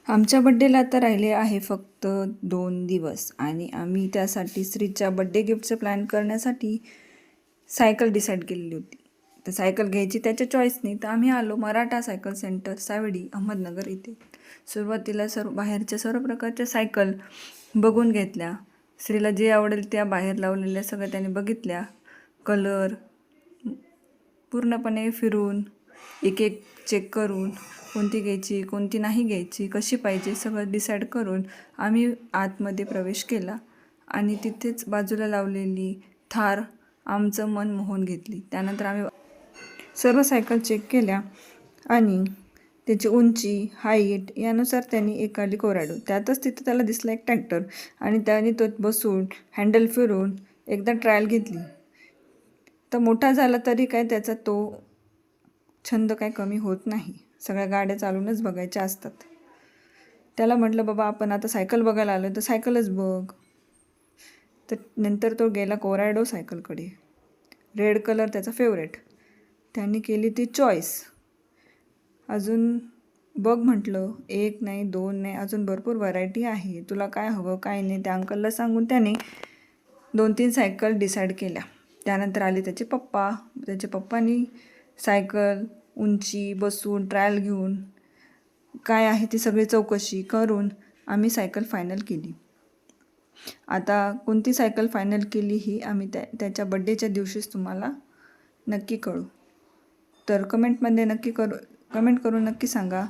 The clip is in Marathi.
आमच्या बड्डेला आता राहिले आहे फक्त 2 दिवस आणि आम्ही त्यासाठी श्रीच्या बड्डे गिफ्टचं प्लॅन करण्यासाठी सायकल डिसाईड केलेली होती. तर सायकल घ्यायची त्याच्या चॉईसनी, तर आम्ही आलो मराठा सायकल सेंटर सावडी अहमदनगर इथे. सुरुवातीला बाहेरच्या सर्व प्रकारच्या सायकल बघून घेतल्या. श्रीला जे आवडेल त्या बाहेर लावलेल्या सगळ्या त्याने बघितल्या. कलर पूर्णपणे फिरून एक एक चेक करून कोणती घ्यायची कोणती नाही घ्यायची कशी पाहिजे सगळं डिसाईड करून आम्ही आतमध्ये प्रवेश केला आणि तिथेच बाजूला लावलेली थार आमचं मन मोहून घेतली. त्यानंतर आम्ही सर्व सायकल चेक केल्या आणि त्याची उंची हाईट यानुसार त्यांनी एक काढली कोराडो. त्यातच तिथं त्याला दिसला एक ट्रॅक्टर आणि त्याने तो बसून हँडल फिरून एकदा ट्रायल घेतली. तर मोठा झाला तरी काय त्याचा तो छंद काय कमी होत नाही. सगळ्या गाड्या चालूनच बघायच्या असतात. त्याला म्हटलं बाबा आपण आता सायकल बघायला आलो तर सायकलच बघ. तर नंतर तो गेला कोराडो सायकलकडे. रेड कलर त्याचा फेवरेट. त्यांनी केली ती चॉईस. अजून बघ म्हटलं, 1 नाही 2 नाही अजून भरपूर व्हरायटी आहे, तुला काय हवं काय नाही त्या अंकलला सांगून त्याने 2-3 सायकल डिसाईड केल्या. त्यानंतर आले त्याचे पप्पा. त्याच्या पप्पांनी सायकल उंची बसून ट्रायल घेऊन काय आहे ती सगळी चौकशी करून आम्ही सायकल फायनल केली. आता कोणती सायकल फायनल केली ही आम्ही त्याच्या बड्डेच्या दिवशीच तुम्हाला नक्की कळू. तर कमेंट करून नक्की सांगा.